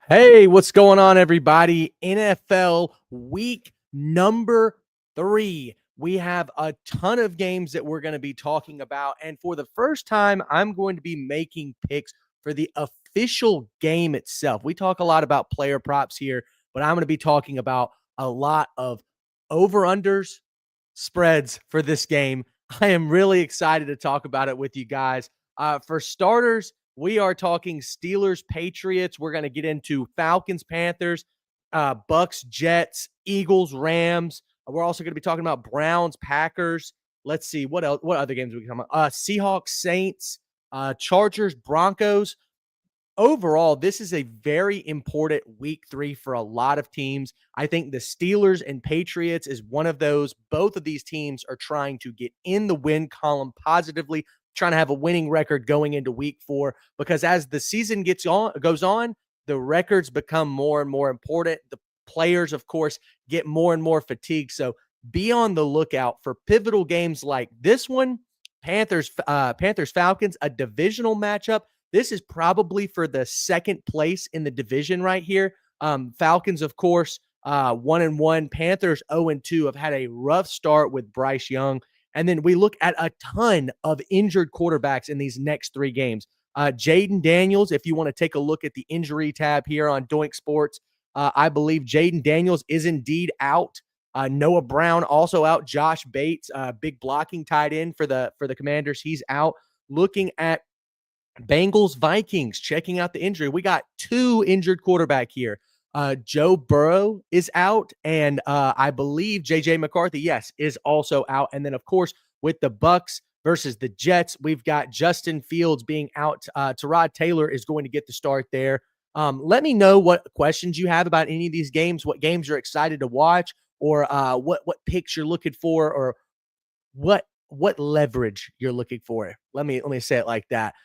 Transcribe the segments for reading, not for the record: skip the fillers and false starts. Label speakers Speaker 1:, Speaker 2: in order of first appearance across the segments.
Speaker 1: Hey, what's going on, everybody? NFL week number 3. We have a ton of games that we're going to be talking about. And for the first time, I'm going to be making picks for the official game itself. We talk a lot about player props here, but I'm going to be talking about a lot of over-unders, spreads for this game. I am really excited to talk about it with you guys. For starters, we are talking Steelers, Patriots. We're going to get into Falcons, Panthers, Bucks, Jets, Eagles, Rams. We're also going to be talking about Browns, Packers. Let's see what else. What other games we can come on? Seahawks, Saints, Chargers, Broncos. Overall, this is a very important week 3 for a lot of teams. I think the Steelers and Patriots is one of those. Both of these teams are trying to get in the win column positively, trying to have a winning record going into week 4, because as the season goes on, the records become more and more important. The players, of course, get more and more fatigued. So be on the lookout for pivotal games like this one. Panthers Falcons, a divisional matchup. This is probably for the second place in the division right here. Falcons, of course, 1-1. Panthers 0-2 have had a rough start with Bryce Young. And then we look at a ton of injured quarterbacks in these next 3 games. Jaden Daniels, if you want to take a look at the injury tab here on Doink Sports, I believe Jaden Daniels is indeed out. Noah Brown also out. Josh Bates, big blocking tight end for the Commanders, he's out. Looking at Bengals, Vikings, checking out the injury. We got 2 injured quarterback here. Joe Burrow is out, and I believe J.J. McCarthy, yes, is also out. And then, of course, with the Bucks versus the Jets, we've got Justin Fields being out. Tyrod Taylor is going to get the start there. Let me know what questions you have about any of these games, what games you're excited to watch, or what picks you're looking for, or what leverage you're looking for. Let me say it like that.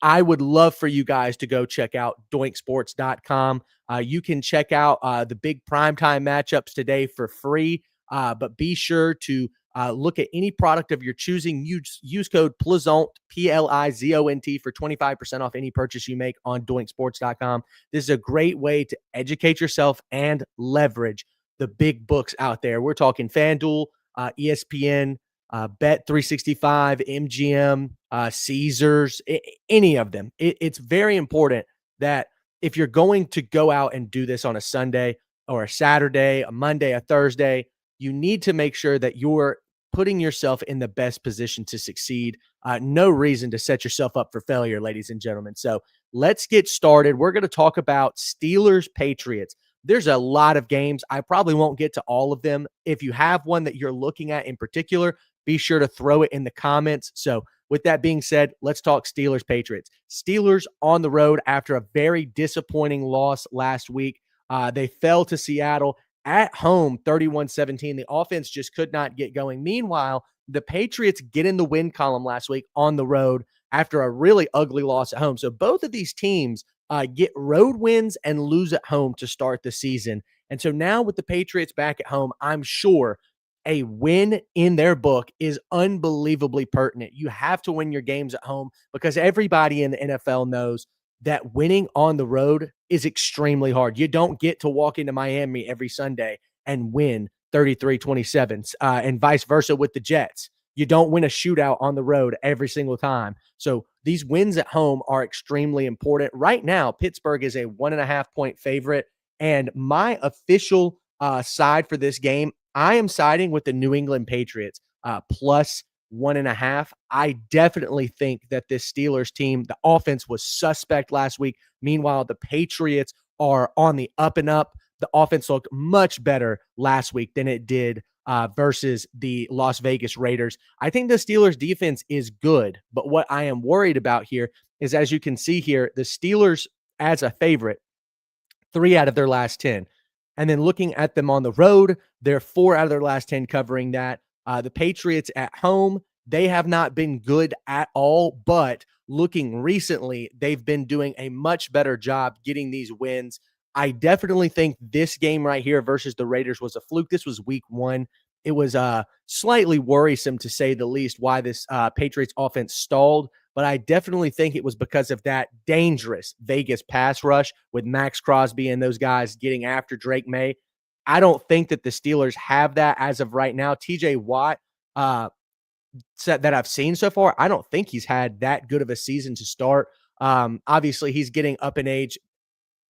Speaker 1: I would love for you guys to go check out doinksports.com. You can check out the big primetime matchups today for free, but be sure to look at any product of your choosing. Use code PLIZONT, PLIZONT, for 25% off any purchase you make on doinksports.com. This is a great way to educate yourself and leverage the big books out there. We're talking FanDuel, ESPN, Bet 365, MGM, Caesars, any of them. It's very important that if you're going to go out and do this on a Sunday or a Saturday, a Monday, a Thursday, you need to make sure that you're putting yourself in the best position to succeed. No reason to set yourself up for failure, ladies and gentlemen. So let's get started. We're going to talk about Steelers, Patriots. There's a lot of games. I probably won't get to all of them. If you have one that you're looking at in particular, be sure to throw it in the comments. So with that being said, let's talk Steelers, Patriots. Steelers on the road after a very disappointing loss last week. They fell to Seattle at home, 31-17. The offense just could not get going. Meanwhile, the Patriots get in the win column last week on the road after a really ugly loss at home. So both of these teams get road wins and lose at home to start the season. And so now with the Patriots back at home, I'm sure a win in their book is unbelievably pertinent. You have to win your games at home because everybody in the NFL knows that winning on the road is extremely hard. You don't get to walk into Miami every Sunday and win 33-27, and vice versa with the Jets. You don't win a shootout on the road every single time. So these wins at home are extremely important. Right now, Pittsburgh is a 1.5-point favorite, and my official side for this game, I am siding with the New England Patriots plus 1.5. I definitely think that this Steelers team, the offense was suspect last week. Meanwhile, the Patriots are on the up and up. The offense looked much better last week than it did versus the Las Vegas Raiders. I think the Steelers defense is good, but what I am worried about here is, as you can see here, the Steelers as a favorite, 3 out of their last 10. And then looking at them on the road, they're 4 out of their last 10 covering that. The Patriots at home, they have not been good at all, but looking recently, they've been doing a much better job getting these wins. I definitely think this game right here versus the Raiders was a fluke. This was week 1. It was slightly worrisome, to say the least, why this Patriots offense stalled. but I definitely think it was because of that dangerous Vegas pass rush with Max Crosby and those guys getting after Drake May. I don't think that the Steelers have that as of right now. TJ Watt, uh, that I've seen so far, I don't think he's had that good of a season to start. Obviously, he's getting up in age,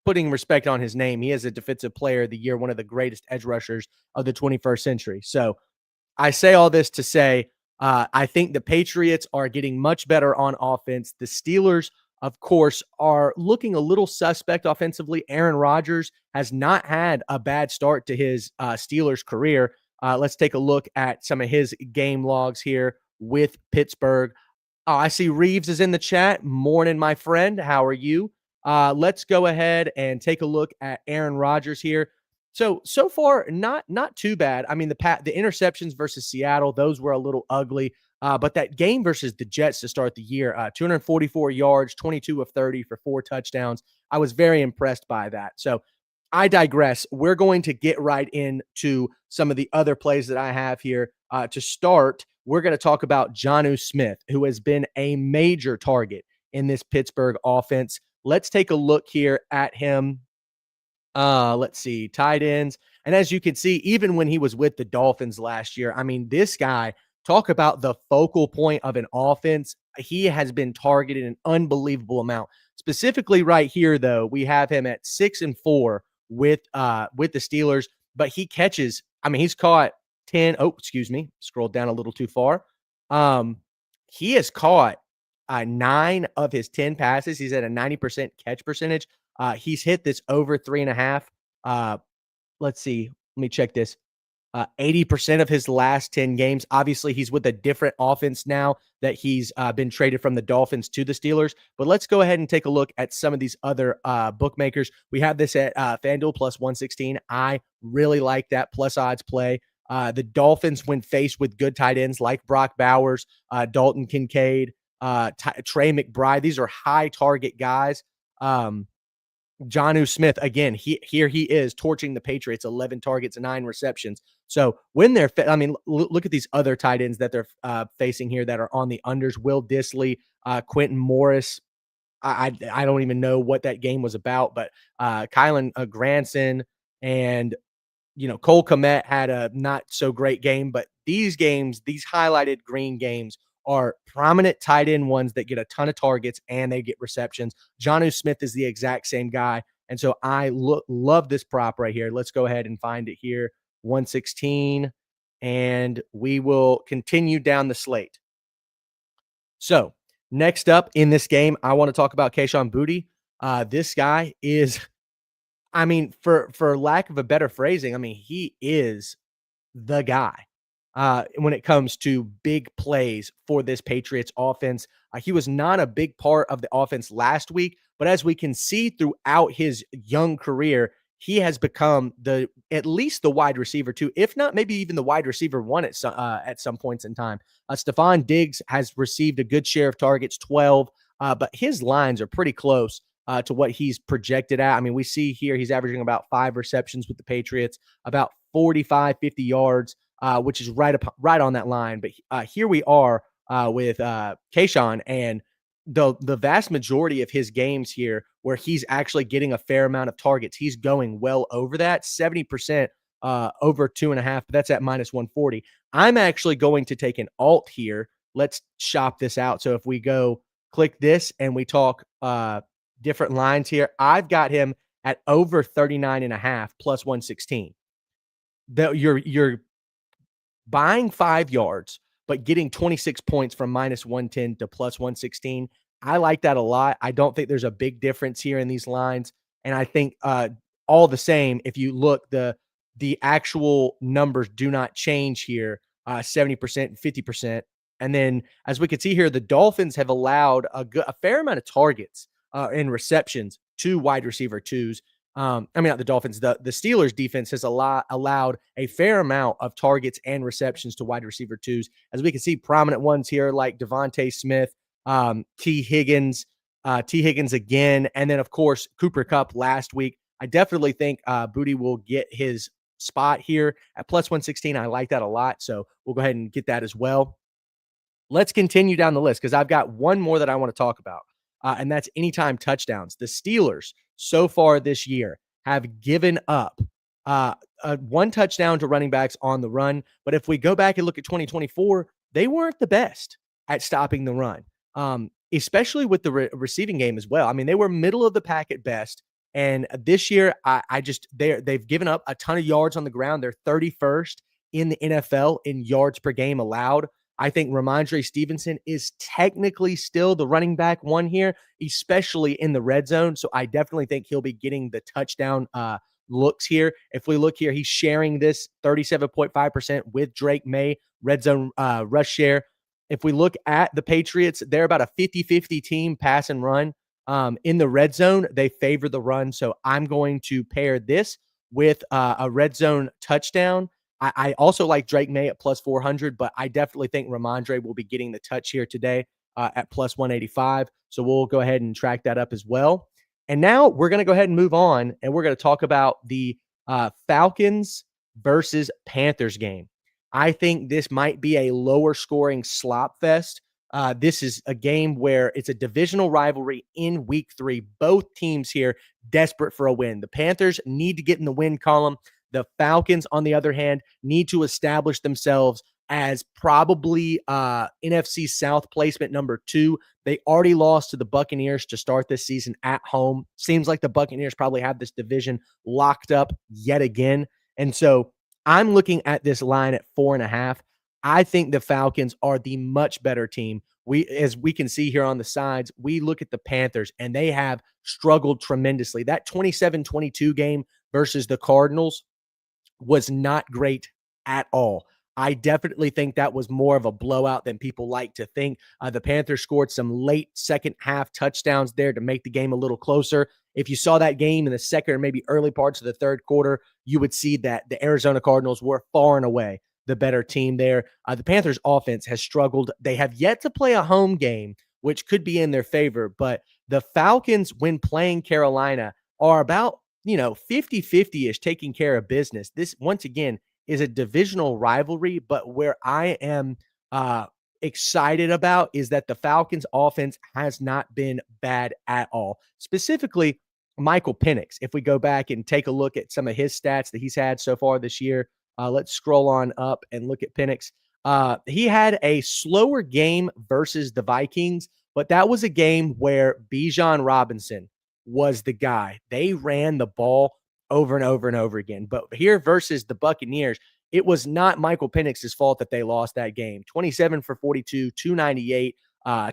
Speaker 1: putting respect on his name. He is a defensive player of the year, one of the greatest edge rushers of the 21st century. So I say all this to say I think the Patriots are getting much better on offense. The Steelers, of course, are looking a little suspect offensively. Aaron Rodgers has not had a bad start to his Steelers career. Let's take a look at some of his game logs here with Pittsburgh. Oh, I see Reeves is in the chat. Morning, my friend. How are you? Let's go ahead and take a look at Aaron Rodgers here. So far, not too bad. I mean, the interceptions versus Seattle, those were a little ugly. But that game versus the Jets to start the year, 244 yards, 22 of 30 for 4 touchdowns. I was very impressed by that. So I digress. We're going to get right into some of the other plays that I have here. To start, we're going to talk about Jonnu Smith, who has been a major target in this Pittsburgh offense. Let's take a look here at him. Let's see, tight ends. And as you can see, even when he was with the Dolphins last year, I mean, this guy, talk about the focal point of an offense. He has been targeted an unbelievable amount. Specifically, right here, though, we have him at 6-4 with the Steelers, but he catches, I mean, he's caught 10. Oh, excuse me, scrolled down a little too far. He has caught 9 of his 10 passes. He's at a 90% catch percentage. He's hit this over 3.5. Let's see. Let me check this. 80% of his last 10 games. Obviously, he's with a different offense now that he's been traded from the Dolphins to the Steelers. But let's go ahead and take a look at some of these other bookmakers. We have this at FanDuel plus 116. I really like that plus odds play. The Dolphins, when faced with good tight ends like Brock Bowers, Dalton Kincaid, Trey McBride, these are high target guys. Jonnu Smith, again, he is torching the Patriots, 11 targets and 9 receptions. So when they're, look at these other tight ends that they're facing here that are on the unders. Will Dissly, Quentin Morris. I don't even know what that game was about, but Kylan Granson and Cole Kmet had a not so great game, but these games, these highlighted green games, are prominent tight end ones that get a ton of targets and they get receptions. Jonnu Smith is the exact same guy. And so I love this prop right here. Let's go ahead and find it here. 116. And we will continue down the slate. So next up in this game, I want to talk about Kayshon Boutte. This guy is, I mean, for lack of a better phrasing, I mean, he is the guy when it comes to big plays for this Patriots offense. He was not a big part of the offense last week, but as we can see throughout his young career, he has become at least the wide receiver 2, if not maybe even the wide receiver 1 at some points in time. Stephon Diggs has received a good share of targets, 12, but his lines are pretty close to what he's projected at. I mean, we see here he's averaging about 5 receptions with the Patriots, about 45, 50 yards, which is right on that line. But here we are with Kayshon, and the vast majority of his games here where he's actually getting a fair amount of targets, he's going well over that, 70% over 2.5, but that's at minus 140. I'm actually going to take an alt here. Let's shop this out. So if we go click this and we talk different lines here, I've got him at over 39.5 plus 116. You're buying 5 yards, but getting 26 points from minus 110 to plus 116. I like that a lot. I don't think there's a big difference here in these lines. And I think all the same, if you look, the actual numbers do not change here, 70% and 50%. And then as we can see here, the Dolphins have allowed a fair amount of targets and receptions to wide receiver 2s. Not the Dolphins. The Steelers defense has allowed a fair amount of targets and receptions to wide receiver 2s. As we can see, prominent ones here like Devontae Smith, T. Higgins again, and then of course Cooper Kupp last week. I definitely think Boutte will get his spot here at plus 116. I like that a lot, so we'll go ahead and get that as well. Let's continue down the list because I've got one more that I want to talk about, and that's anytime touchdowns. The Steelers so far this year have given up one touchdown to running backs on the run. But if we go back and look at 2024, they weren't the best at stopping the run, especially with the receiving game as well. I mean, they were middle of the pack at best. And this year, they've given up a ton of yards on the ground. They're 31st in the NFL in yards per game allowed. I think Ramondre Stevenson is technically still the running back one here, especially in the red zone. So I definitely think he'll be getting the touchdown looks here. If we look here, he's sharing this 37.5% with Drake May, red zone rush share. If we look at the Patriots, they're about a 50-50 team pass and run. In the red zone, they favor the run. So I'm going to pair this with a red zone touchdown. I also like Drake May at plus 400, but I definitely think Ramondre will be getting the touch here today at plus 185. So we'll go ahead and track that up as well. And now we're going to go ahead and move on, and we're going to talk about the Falcons versus Panthers game. I think this might be a lower scoring slop fest. This is a game where it's a divisional rivalry in week 3. Both teams here desperate for a win. The Panthers need to get in the win column. The Falcons, on the other hand, need to establish themselves as probably NFC South placement number 2. They already lost to the Buccaneers to start this season at home. Seems like the Buccaneers probably have this division locked up yet again. And so I'm looking at this line at 4.5. I think the Falcons are the much better team. As we can see here on the sides, we look at the Panthers, and they have struggled tremendously. That 27-22 game versus the Cardinals was not great at all. I definitely think that was more of a blowout than people like to think. The Panthers scored some late second half touchdowns there to make the game a little closer. If you saw that game in the second or maybe early parts of the third quarter, you would see that the Arizona Cardinals were far and away the better team there. The Panthers offense has struggled. They have yet to play a home game, which could be in their favor, but the Falcons, when playing Carolina, are about 50-50-ish taking care of business. This, once again, is a divisional rivalry, but where I am excited about is that the Falcons offense has not been bad at all. Specifically, Michael Penix. If we go back and take a look at some of his stats that he's had so far this year, let's scroll on up and look at Penix. He had a slower game versus the Vikings, but that was a game where Bijan Robinson was the guy. They ran the ball over and over and over again. But here versus the Buccaneers, it was not Michael Penix's fault that they lost that game. 27 for 42, 298,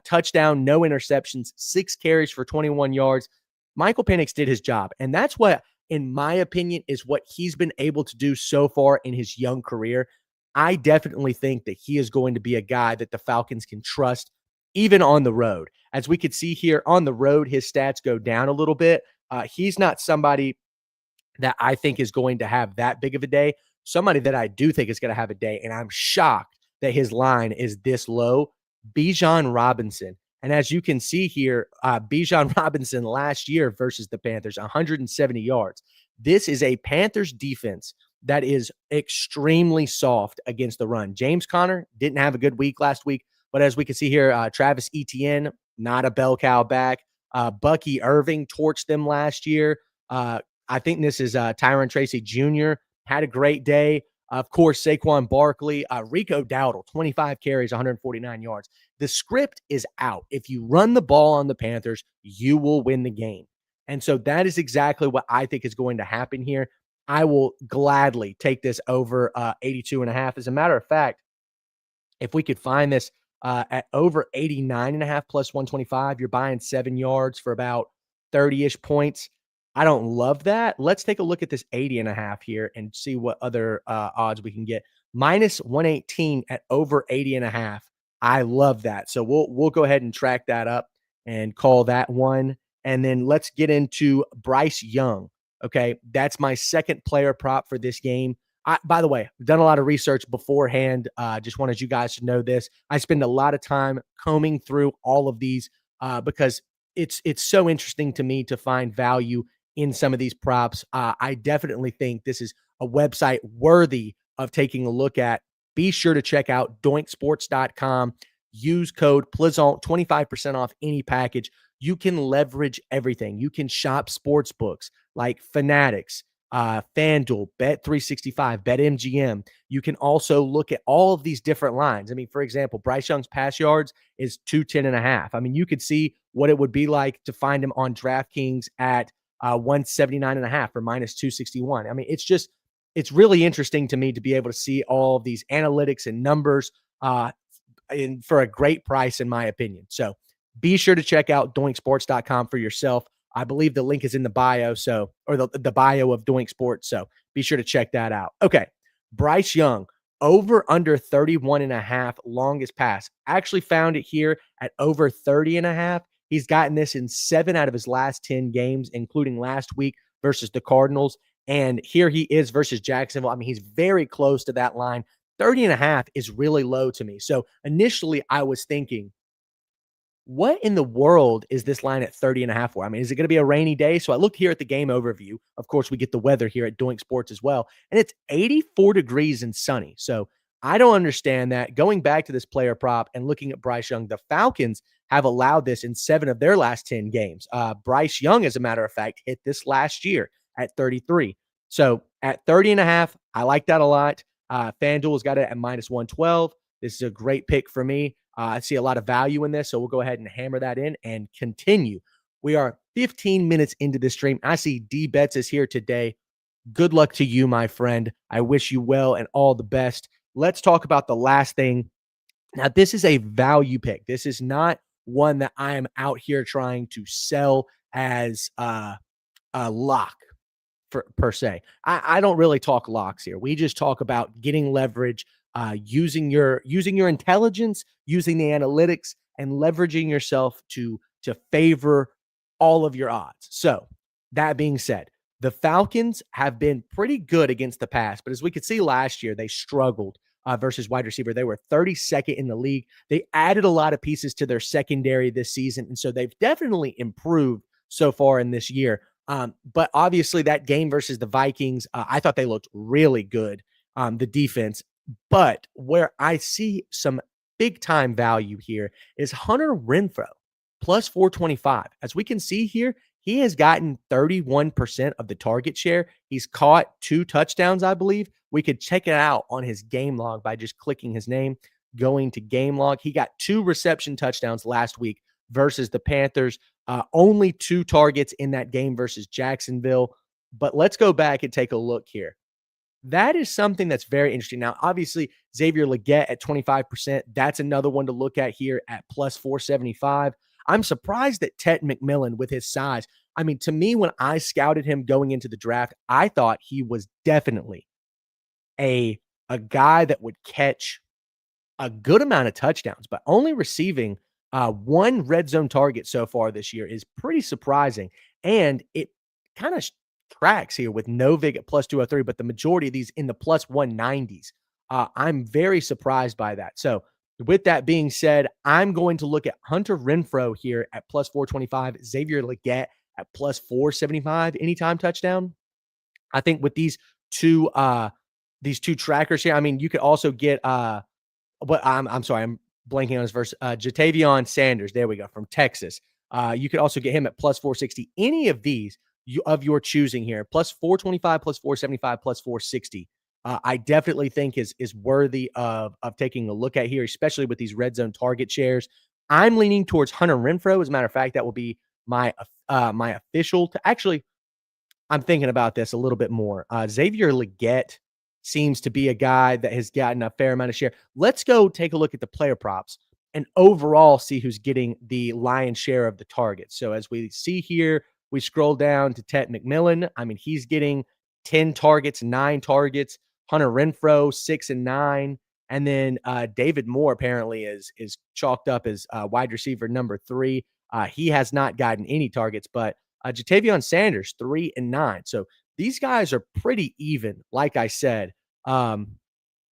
Speaker 1: touchdown, no interceptions, 6 carries for 21 yards. Michael Penix did his job. And that's what, in my opinion, is what he's been able to do so far in his young career. I definitely think that he is going to be a guy that the Falcons can trust even on the road. As we could see here on the road, his stats go down a little bit. He's not somebody that I think is going to have that big of a day. Somebody that I do think is going to have a day, and I'm shocked that his line is this low, Bijan Robinson. And as you can see here, Bijan Robinson last year versus the Panthers, 170 yards. This is a Panthers defense that is extremely soft against the run. James Conner didn't have a good week last week, but as we can see here, Travis Etienne, not a bell cow back. Bucky Irving torched them last year. I think this is Tyron Tracy Jr. had a great day. Of course, Saquon Barkley, Rico Dowdle, 25 carries, 149 yards. The script is out. If you run the ball on the Panthers, you will win the game. And so that is exactly what I think is going to happen here. I will gladly take this over 82.5. As a matter of fact, if we could find this at over 89.5 plus 125, you're buying 7 yards for about 30-ish points. I don't love that. Let's take a look at this 80.5 here and see what other odds we can get. Minus 118 at over 80.5. I love that. So we'll go ahead and track that up and call that one. And then let's get into Bryce Young. Okay, that's my second player prop for this game. By the way, I've done a lot of research beforehand. Just wanted you guys to know this. I spend a lot of time combing through all of these because it's so interesting to me to find value in some of these props. I definitely think this is a website worthy of taking a look at. Be sure to check out doinksports.com. use code Plaisant, 25% off any package. You can leverage everything. You can shop sports books like Fanatics, FanDuel, Bet365, BetMGM. You can also look at all of these different lines. I mean, for example, Bryce Young's pass yards is 210.5. I mean, you could see what it would be like to find him on DraftKings at 179.5 or minus 261. I mean, it's really interesting to me to be able to see all of these analytics and numbers for a great price, in my opinion. So be sure to check out doinksports.com for yourself. I believe the link is in the bio, or the bio of Doink Sports. So be sure to check that out. Okay. Bryce Young, over under 31.5 longest pass. Actually found it here at over 30.5. He's gotten this in 7 out of his last 10 games, including last week versus the Cardinals. And here he is versus Jacksonville. I mean, he's very close to that line. 30.5 is really low to me. So initially I was thinking, what in the world is this line at 30.5 for? I mean, is it going to be a rainy day? So I looked here at the game overview. Of course, we get the weather here at Doink Sports as well. And it's 84 degrees and sunny. So I don't understand that. Going back to this player prop and looking at Bryce Young, the Falcons have allowed this in 7 of their last 10 games. Bryce Young, as a matter of fact, hit this last year at 33. So at 30.5, I like that a lot. FanDuel's got it at minus 112. This is a great pick for me. I see a lot of value in this, so we'll go ahead and hammer that in and continue. We are 15 minutes into the stream. I see D Betts is here today. Good luck to you, my friend. I wish you well and all the best. Let's talk about the last thing. Now, this is a value pick. This is not one that I am out here trying to sell as a lock per se. I don't really talk locks here. We just talk about getting leverage, using your intelligence, using the analytics, and leveraging yourself to favor all of your odds. So that being said, the Falcons have been pretty good against the pass, but as we could see last year, they struggled versus wide receiver. They were 32nd in the league. They added a lot of pieces to their secondary this season, and so they've definitely improved so far in this year. But obviously that game versus the Vikings, I thought they looked really good, the defense. But where I see some big time value here is Hunter Renfrow plus 425. As we can see here, he has gotten 31% of the target share. He's caught 2 touchdowns, I believe. We could check it out on his game log by just clicking his name, going to game log. He got 2 reception touchdowns last week versus the Panthers. Only 2 targets in that game versus Jacksonville. But let's go back and take a look here. That is something that's very interesting. Now, obviously, Xavier Legette at 25%. That's another one to look at here at plus 475. I'm surprised that Tet McMillan with his size. I mean, to me, when I scouted him going into the draft, I thought he was definitely a guy that would catch a good amount of touchdowns, but only receiving 1 red zone target so far this year is pretty surprising. And it kind of tracks here with Novig at plus 203, but the majority of these in the plus 190s. I'm very surprised by that. So with that being said, I'm going to look at Hunter Renfrow here at plus 425, Xavier Legette at plus 475 anytime touchdown. I think with these two trackers here, I mean, you could also get but I'm sorry, I'm blanking on his verse. Jatavion Sanders, there we go, from Texas. You could also get him at plus 460. Any of these of your choosing here, plus 425, plus 475, plus 460. I definitely think is worthy of taking a look at here, especially with these red zone target shares. I'm leaning towards Hunter Renfrow. As a matter of fact, that will be my official. Actually, I'm thinking about this a little bit more. Xavier Legette seems to be a guy that has gotten a fair amount of share. Let's go take a look at the player props and overall see who's getting the lion's share of the targets. So as we see here, we scroll down to Tet McMillan. I mean, he's getting 10 targets, 9 targets. Hunter Renfrow, 6 and 9. And then David Moore apparently is chalked up as wide receiver number 3. He has not gotten any targets, but Jatavion Sanders, 3 and 9. So these guys are pretty even. Like I said,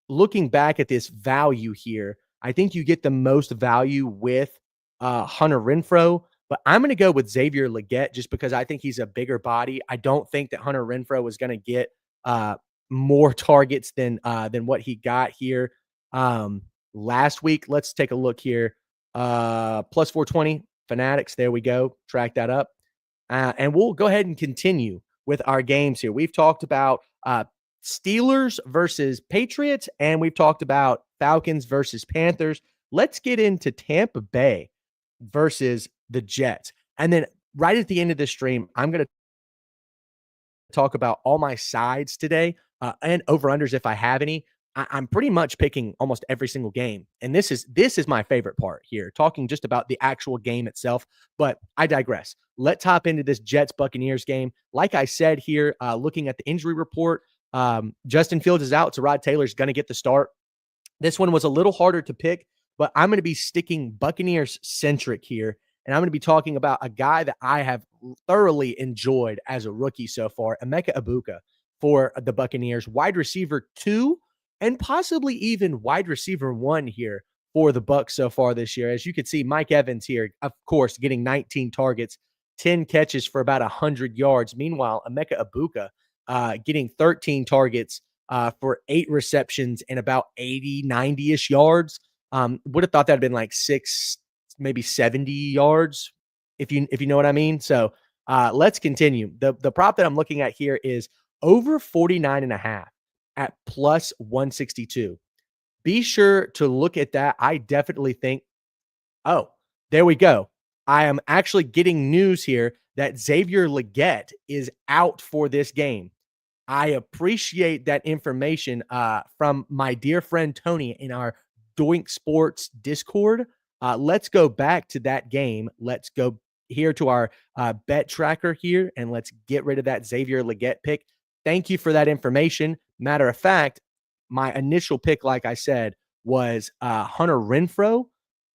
Speaker 1: looking back at this value here, I think you get the most value with Hunter Renfrow, but I'm going to go with Xavier Legette just because I think he's a bigger body. I don't think that Hunter Renfrow is going to get more targets than what he got here. last week. Let's take a look here. Plus 420 Fanatics. There we go. Track that up. And we'll go ahead and continue with our games here. We've talked about Steelers versus Patriots, and we've talked about Falcons versus Panthers. Let's get into Tampa Bay versus the Jets. And then right at the end of this stream, I'm going to talk about all my sides today and over-unders if I have any. I'm pretty much picking almost every single game. And this is my favorite part here, talking just about the actual game itself. But I digress. Let's hop into this Jets-Buccaneers game. Like I said here, looking at the injury report, Justin Fields is out, so Rod Taylor's going to get the start. This one was a little harder to pick, but I'm going to be sticking Buccaneers-centric here. And I'm going to be talking about a guy that I have thoroughly enjoyed as a rookie so far, Emeka Egbuka for the Buccaneers, wide receiver 2 and possibly even wide receiver 1 here for the Bucs so far this year. As you can see, Mike Evans here, of course, getting 19 targets, 10 catches for about 100 yards. Meanwhile, Emeka Egbuka getting 13 targets for 8 receptions and about 80, 90-ish yards. Would have thought that had been like 6, maybe 70 yards, if you know what I mean. So let's continue. The prop that I'm looking at here is over 49.5 at plus 162. Be sure to look at that. I definitely think, oh, there we go. I am actually getting news here that Xavier Legette is out for this game. I appreciate that information from my dear friend Tony in our Doink Sports Discord. Let's go back to that game. Let's go here to our bet tracker here, and let's get rid of that Xavier Legette pick. Thank you for that information. Matter of fact, my initial pick, like I said, was Hunter Renfrow.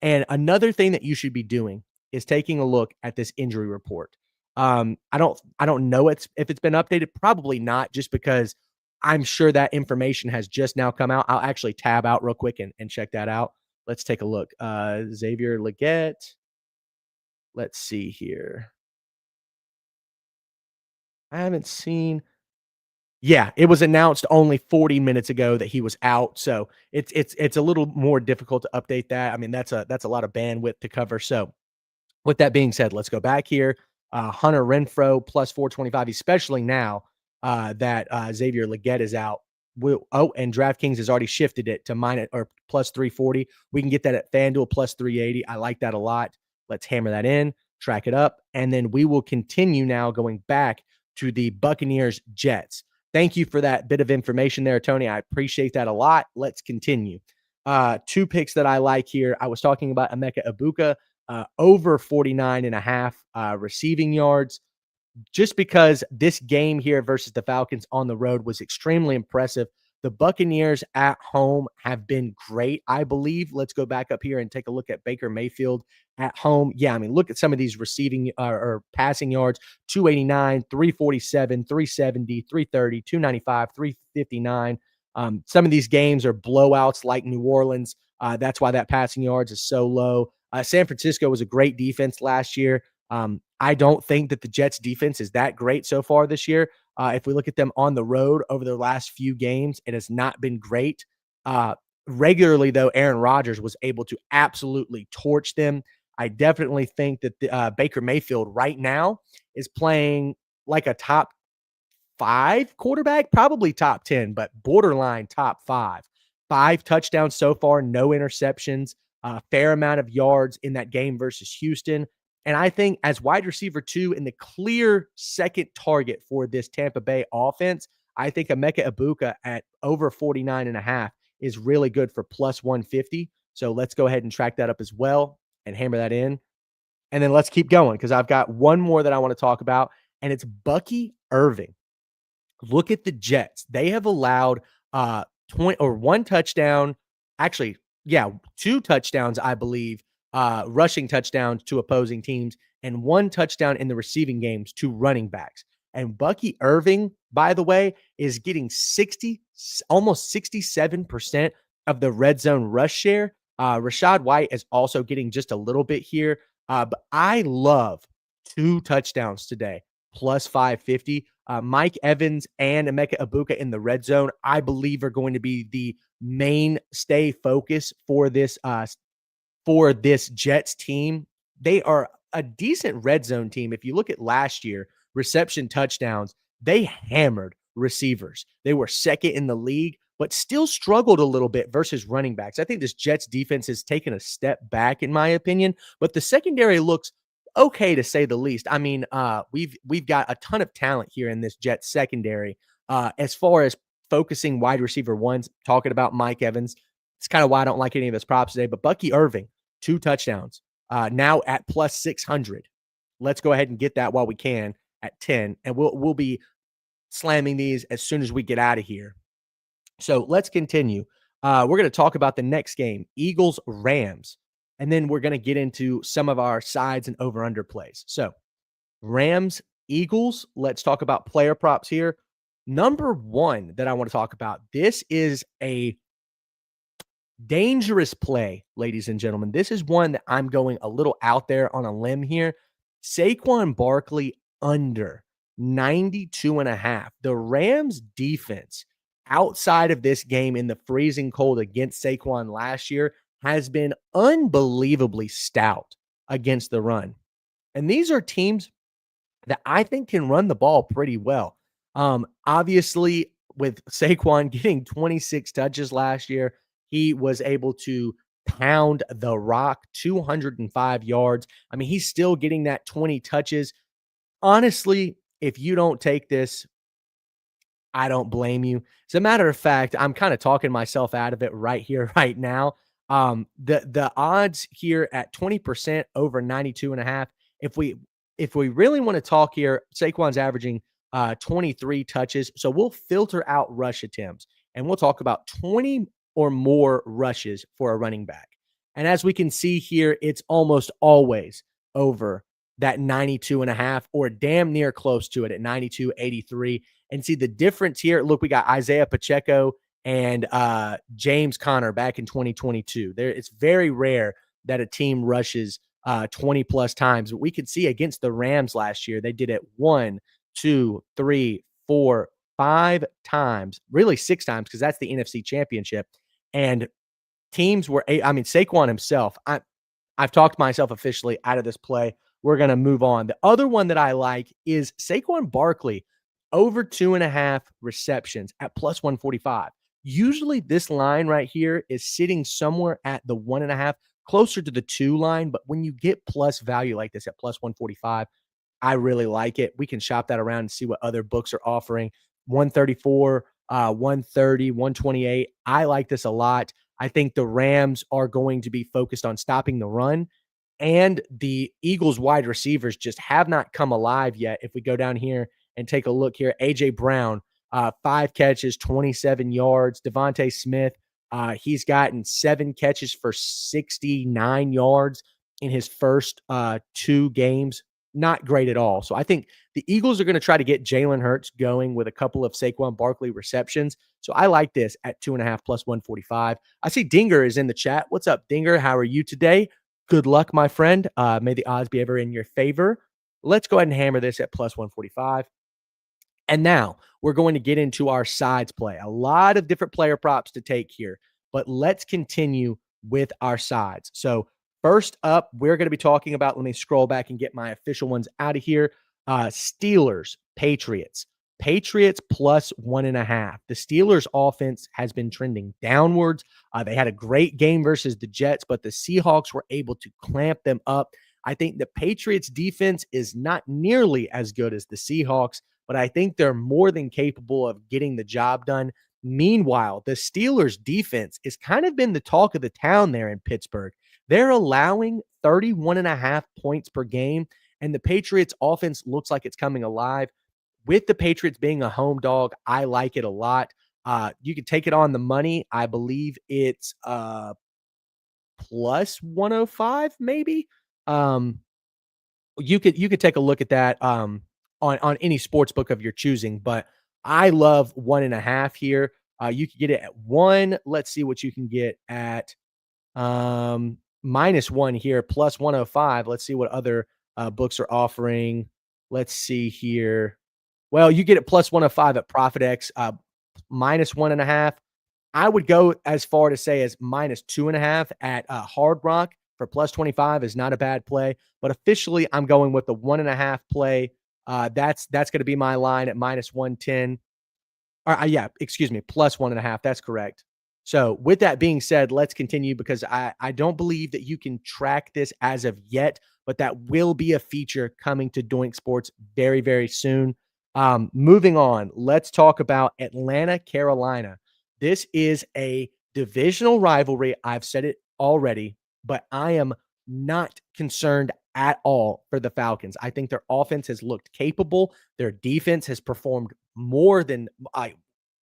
Speaker 1: And another thing that you should be doing is taking a look at this injury report. I don't know if it's been updated. Probably not, just because I'm sure that information has just now come out. I'll actually tab out real quick and check that out. Let's take a look. Xavier Legette. Let's see here. I haven't seen. Yeah, it was announced only 40 minutes ago that he was out. So it's a little more difficult to update that. I mean, that's a lot of bandwidth to cover. So with that being said, let's go back here. Hunter Renfrow plus 425, especially now that Xavier Legette is out. And DraftKings has already shifted it to minus or plus 340. We can get that at FanDuel plus 380. I like that a lot. Let's hammer that in, track it up, and then we will continue now going back to the Buccaneers Jets. Thank you for that bit of information there, Tony. I appreciate that a lot. Let's continue. 2 picks that I like here. I was talking about Emeka Egbuka over 49.5 receiving yards. Just because this game here versus the Falcons on the road was extremely impressive. The Buccaneers at home have been great, I believe. Let's go back up here and take a look at Baker Mayfield at home. Yeah, I mean, look at some of these receiving or passing yards: 289, 347, 370, 330, 295, 359. Some of these games are blowouts like New Orleans. That's why that passing yards is so low. San Francisco was a great defense last year. I don't think that the Jets defense is that great so far this year. If we look at them on the road over their last few games, it has not been great. Regularly, though, Aaron Rodgers was able to absolutely torch them. I definitely think that Baker Mayfield right now is playing like a top 5 quarterback, probably top 10, but borderline top 5. 5 touchdowns so far, no interceptions, fair amount of yards in that game versus Houston. And I think as wide receiver 2 and the clear second target for this Tampa Bay offense, I think Emeka Egbuka at over 49.5 is really good for plus 150. So let's go ahead and track that up as well and hammer that in. And then let's keep going because I've got one more that I want to talk about, and it's Bucky Irving. Look at the Jets. They have allowed 1 touchdown, actually, 2 touchdowns, I believe, rushing touchdowns to opposing teams, and 1 touchdown in the receiving games to running backs. And Bucky Irving, by the way, is getting almost 67% of the red zone rush share. Rashad White is also getting just a little bit here. But I love 2 touchdowns today, plus 550. Mike Evans and Emeka Ibuka in the red zone, I believe, are going to be the mainstay focus for this Jets team. They are a decent red zone team. If you look at last year, reception touchdowns, they hammered receivers. They were second in the league, but still struggled a little bit versus running backs. I think this Jets defense has taken a step back, in my opinion, but the secondary looks okay to say the least. I mean, we've got a ton of talent here in this Jets secondary. As far as focusing wide receiver ones, talking about Mike Evans, it's kind of why I don't like any of his props today. But Bucky Irving, 2 touchdowns, now at plus 600. Let's go ahead and get that while we can at 10, and we'll be slamming these as soon as we get out of here. So let's continue. We're going to talk about the next game, Eagles Rams, and then we're going to get into some of our sides and over under plays. So Rams Eagles. Let's talk about player props here. Number one that I want to talk about. This is a dangerous play, ladies and gentlemen. This is one that I'm going a little out there on a limb here. Saquon Barkley under 92.5. The Rams defense outside of this game in the freezing cold against Saquon last year has been unbelievably stout against the run. And these are teams that I think can run the ball pretty well. Obviously, with Saquon getting 26 touches last year, he was able to pound the rock 205 yards. I mean, he's still getting that 20 touches. Honestly, if you don't take this, I don't blame you. As a matter of fact, I'm kind of talking myself out of it right here, right now. The odds here at 20% over 92.5. If we really want to talk here, Saquon's averaging 23 touches. So we'll filter out rush attempts and we'll talk about 20 or more rushes for a running back. And as we can see here, it's almost always over that 92.5 or damn near close to it at 92.83. And see the difference here. Look, we got Isaiah Pacheco and James Conner back in 2022. It's very rare that a team rushes 20 plus times. But we could see against the Rams last year, they did it 1, 2, 3, 4, 5 times, really 6 times, because that's the NFC Championship. And teams were, Saquon himself, I've talked myself officially out of this play. We're going to move on. The other one that I like is Saquon Barkley over 2.5 receptions at plus 145. Usually this line right here is sitting somewhere at the 1.5, closer to the 2 line. But when you get plus value like this at plus 145, I really like it. We can shop that around and see what other books are offering. 134, 130, 128. I like this a lot. I think the Rams are going to be focused on stopping the run, and the Eagles wide receivers just have not come alive yet. If we go down here and take a look here, A.J. Brown, 5 catches, 27 yards. Devontae Smith, he's gotten 7 catches for 69 yards in his first 2 games. Not great at all. So I think the Eagles are going to try to get Jalen Hurts going with a couple of Saquon Barkley receptions. So I like this at 2.5 plus 145. I see Dinger is in the chat. What's up, Dinger? How are you today? Good luck, my friend. May the odds be ever in your favor. Let's go ahead and hammer this at plus 145. And now we're going to get into our sides play. A lot of different player props to take here, but let's continue with our sides. So first up, we're going to be talking about, let me scroll back and get my official ones out of here. Steelers, Patriots. Patriots plus 1.5. The Steelers offense has been trending downwards. They had a great game versus the Jets, but the Seahawks were able to clamp them up. I think the Patriots defense is not nearly as good as the Seahawks, but I think they're more than capable of getting the job done. Meanwhile, the Steelers defense has kind of been the talk of the town there in Pittsburgh. They're allowing 31.5 points per game, and the Patriots offense looks like it's coming alive. With the Patriots being a home dog, I like it a lot. You can take it on the money. I believe it's plus 105, maybe. You could take a look at that on any sports book of your choosing, but I love 1.5 here. You can get it at 1. Let's see what you can get at -1 here, plus 105. Let's see what other books are offering. Let's see here. Well, you get it plus 105 at ProfitX, minus 1.5. I would go as far to say as minus 2.5 at Hard Rock for plus 25 is not a bad play. But officially, I'm going with the 1.5 play. That's going to be my line at minus 110. Yeah, excuse me, plus 1.5. That's correct. So, with that being said, let's continue because I don't believe that you can track this as of yet, but that will be a feature coming to Doink Sports very, very soon. Moving on, let's talk about Atlanta, Carolina. This is a divisional rivalry. I've said it already, but I am not concerned at all for the Falcons. I think their offense has looked capable. Their defense has performed more than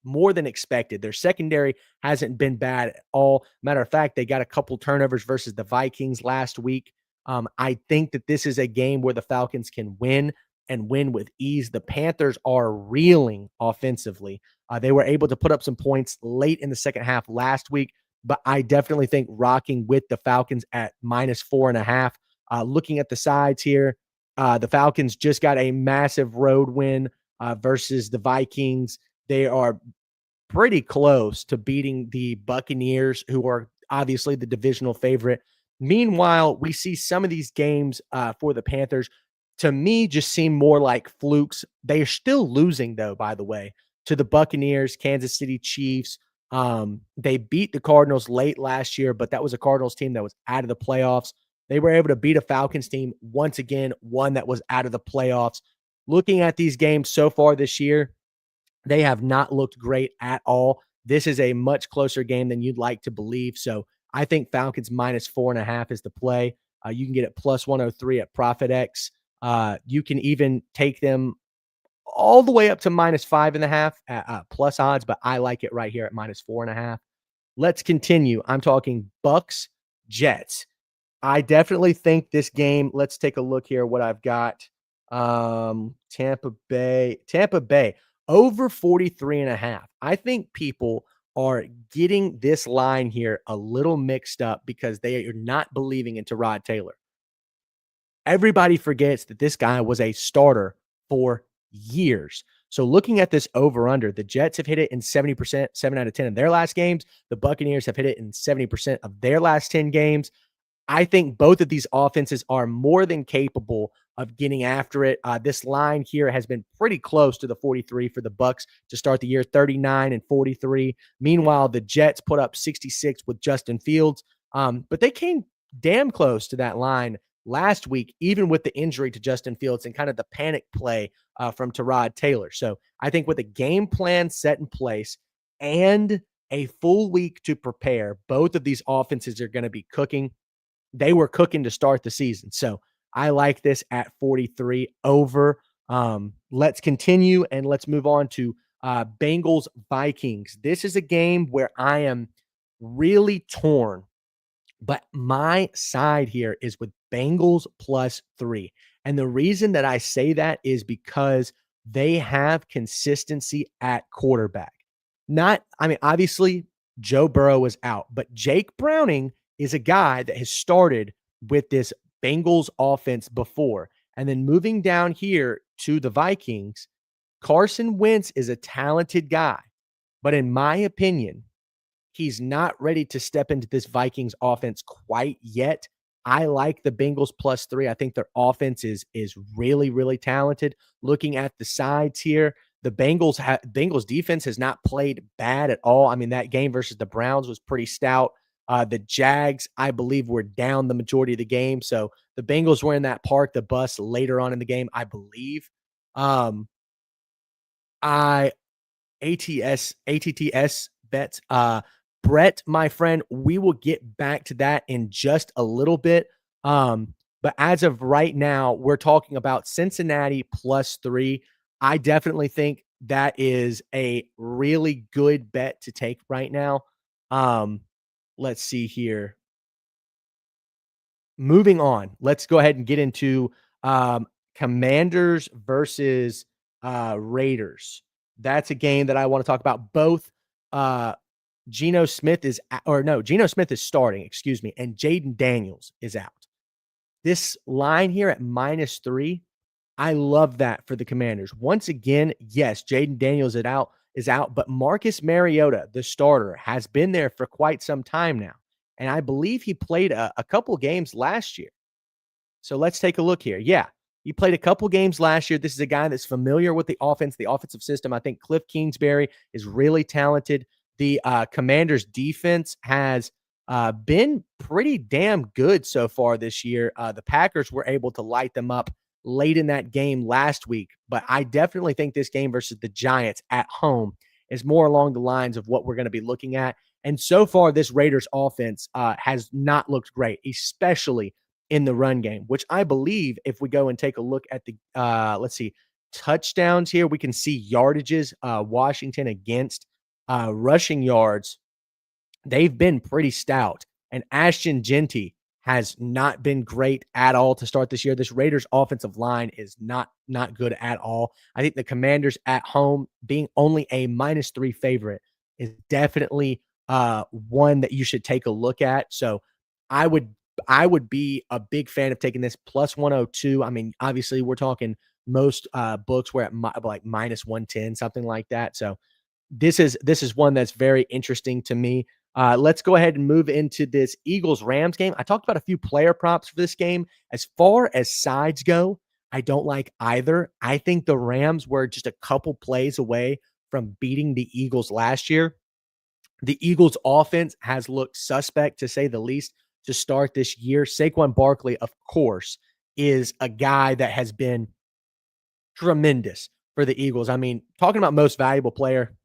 Speaker 1: expected. Their secondary hasn't been bad at all. Matter of fact, they got a couple turnovers versus the Vikings last week. I think that this is a game where the Falcons can win and win with ease. The Panthers are reeling offensively. They were able to put up some points late in the second half last week, but I definitely think rocking with the Falcons at minus 4.5. Looking at the sides here, the Falcons just got a massive road win versus the Vikings. They are pretty close to beating the Buccaneers, who are obviously the divisional favorite. Meanwhile, we see some of these games for the Panthers, to me, just seem more like flukes. They are still losing, though, by the way, to the Buccaneers, Kansas City Chiefs. They beat the Cardinals late last year, but that was a Cardinals team that was out of the playoffs. They were able to beat a Falcons team once again, one that was out of the playoffs. Looking at these games so far this year, they have not looked great at all. This is a much closer game than you'd like to believe. So I think Falcons minus 4.5 is the play. You can get it plus 103 at ProfitX. You can even take them all the way up to minus 5.5 at plus odds, but I like it right here at minus 4.5. Let's continue. I'm talking Bucks, Jets. I definitely think this game, let's take a look here what I've got. Tampa Bay over 43.5. I think people are getting this line here a little mixed up because they are not believing into Rod Taylor. Everybody forgets that this guy was a starter for years. So looking at this over under, the Jets have hit it in 70%, 7 out of 10 of their last games. The Buccaneers have hit it in 70% of their last 10 games. I think both of these offenses are more than capable of getting after it. This line here has been pretty close to the 43 for the Bucks to start the year, 39 and 43. Meanwhile, the Jets put up 66 with Justin Fields, but they came damn close to that line last week, even with the injury to Justin Fields and kind of the panic play from Tyrod Taylor. So I think with a game plan set in place and a full week to prepare, both of these offenses are going to be cooking. They were cooking to start the season. So I like this at 43 over. Let's continue and let's move on to Bengals Vikings. This is a game where I am really torn, but my side here is with Bengals plus 3. And the reason that I say that is because they have consistency at quarterback. Obviously, Joe Burrow is out, but Jake Browning is a guy that has started with this Bengals offense before. And then moving down here to the Vikings, Carson Wentz is a talented guy. But in my opinion, he's not ready to step into this Vikings offense quite yet. I like the Bengals plus 3. I think their offense is really, really talented. Looking at the sides here, the Bengals defense has not played bad at all. I mean, that game versus the Browns was pretty stout. The Jags, I believe, were down the majority of the game. So the Bengals were in that park the bus later on in the game, I believe. I ATTS bets. Brett, my friend, we will get back to that in just a little bit. But as of right now, we're talking about Cincinnati plus 3. I definitely think that is a really good bet to take right now. Let's see here. Moving on, let's go ahead and get into Commanders versus Raiders. That's a game that I want to talk about. Both Geno Smith is starting, excuse me, and Jaden Daniels is out. This line here at minus 3, I love that for the Commanders. Once again, yes, Jaden Daniels is out, but Marcus Mariota, the starter, has been there for quite some time now. And I believe he played a couple games last year. So let's take a look here. Yeah, he played a couple games last year. This is a guy that's familiar with the offense, the offensive system. I think Cliff Kingsbury is really talented. The Commanders' defense has been pretty damn good so far this year. The Packers were able to light them up late in that game last week, but I definitely think this game versus the Giants at home is more along the lines of what we're going to be looking at. And so far, this Raiders offense has not looked great, especially in the run game, which I believe if we go and take a look at the let's see, touchdowns here, we can see yardages. Washington against rushing yards, they've been pretty stout. And Ashton Genty has not been great at all to start this year. This Raiders offensive line is not good at all. I think the Commanders at home being only a -3 favorite is definitely one that you should take a look at. So I would I would be a big fan of taking this plus 102. I mean, obviously we're talking most books were at like minus 110, something like that. So this is one that's very interesting to me. Let's go ahead and move into this Eagles Rams game. I talked about a few player props for this game. As far as sides go, I don't like either. I think the Rams were just a couple plays away from beating the Eagles last year. The Eagles offense has looked suspect to say the least to start this year. Saquon Barkley, of course, is a guy that has been tremendous for the Eagles. I mean, talking about most valuable player,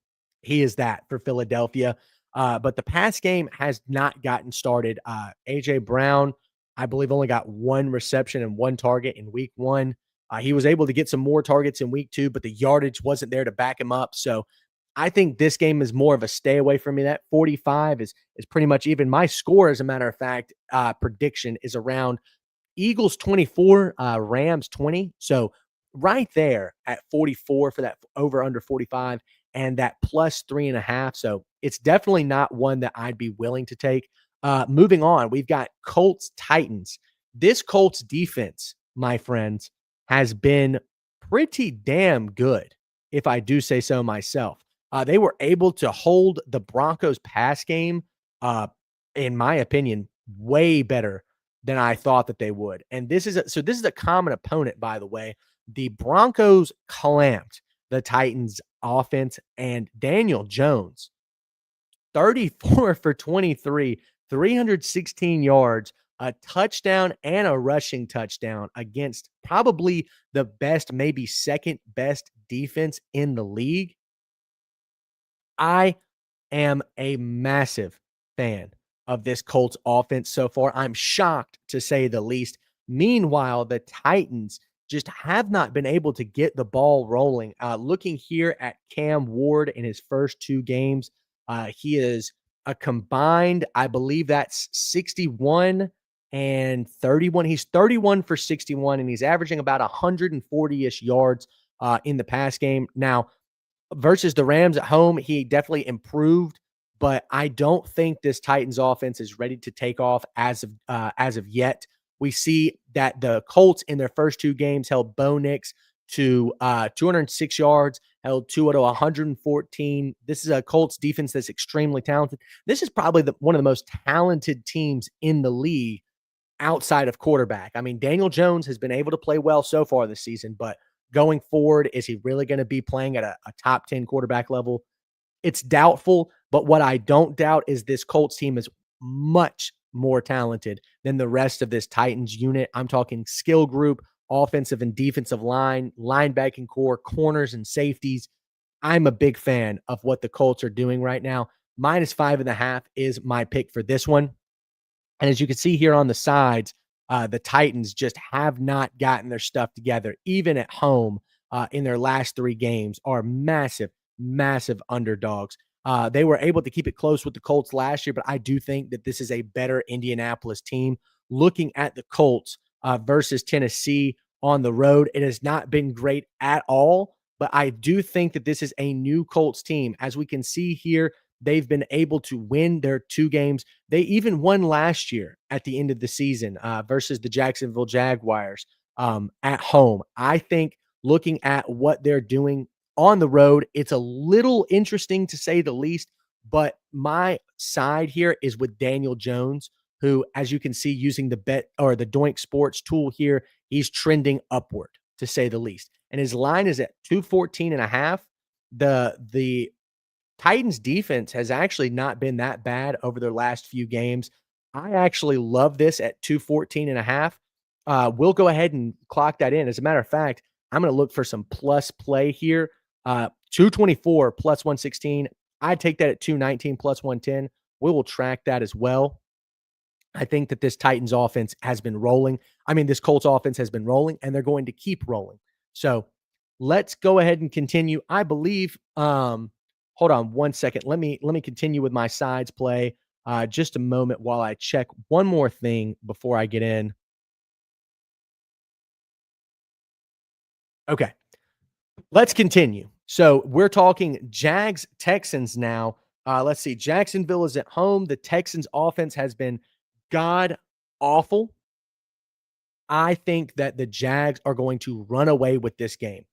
Speaker 1: he is that for Philadelphia. But the pass game has not gotten started. A.J. Brown, I believe, only got one reception and one target in week one. He was able to get some more targets in week two, but the yardage wasn't there to back him up. So I think this game is more of a stay away from me. That 45 is pretty much even. My score, as a matter of fact, prediction is around Eagles 24, Rams 20. So right there at 44 for that over under 45 and that plus 3.5. So it's definitely not one that I'd be willing to take. Moving on, we've got Colts Titans. This Colts defense, my friends, has been pretty damn good, if I do say so myself. They were able to hold the Broncos pass game, in my opinion, way better than I thought that they would. And this is a common opponent, by the way. The Broncos clamped the Titans offense, and Daniel Jones, 34 for 23, 316 yards, a touchdown and a rushing touchdown against probably the best, maybe second best defense in the league. I am a massive fan of this Colts offense so far. I'm shocked to say the least. Meanwhile, the Titans just have not been able to get the ball rolling. Looking here at Cam Ward in his first two games, he is a combined, I believe that's 61 and 31. He's 31 for 61, and he's averaging about 140-ish yards in the pass game. Now, versus the Rams at home, he definitely improved, but I don't think this Titans offense is ready to take off as of yet. We see that the Colts in their first two games held Bo Nix to 206 yards, held Tua to 114. This is a Colts defense that's extremely talented. This is probably one of the most talented teams in the league outside of quarterback. I mean, Daniel Jones has been able to play well so far this season, but going forward, is he really going to be playing at a top 10 quarterback level? It's doubtful, but what I don't doubt is this Colts team is much more talented than the rest of this Titans unit. I'm talking skill group, offensive and defensive line, linebacking core, corners and safeties. I'm a big fan of what the Colts are doing right now. -5.5 is my pick for this one. And as you can see here on the sides, the Titans just have not gotten their stuff together, even at home in their last three games, are massive, massive underdogs. They were able to keep it close with the Colts last year, but I do think that this is a better Indianapolis team. Looking at the Colts versus Tennessee on the road, it has not been great at all, but I do think that this is a new Colts team. As we can see here, they've been able to win their two games. They even won last year at the end of the season versus the Jacksonville Jaguars. at home. I think looking at what they're doing on the road, it's a little interesting to say the least. But my side here is with Daniel Jones, who, as you can see, using the bet or the Doink Sports tool here, he's trending upward to say the least. And his line is at 214 and a half. The Titans defense has actually not been that bad over their last few games. I actually love this at 214 and a half. We'll go ahead and clock that in. As a matter of fact, I'm going to look for some plus play here. 224 plus 116. I'd take that at 219 plus 110. We will track that as well. I think that this Titans offense has been rolling. I mean, this Colts offense has been rolling, and they're going to keep rolling. So let's go ahead and continue. I believe. Hold on one second. Let me continue with my sides play. Just a moment while I check one more thing before I get in. Okay, let's continue. So we're talking Jags Texans now. Let's see. Jacksonville is at home. The Texans offense has been god awful. I think that the Jags are going to run away with this game.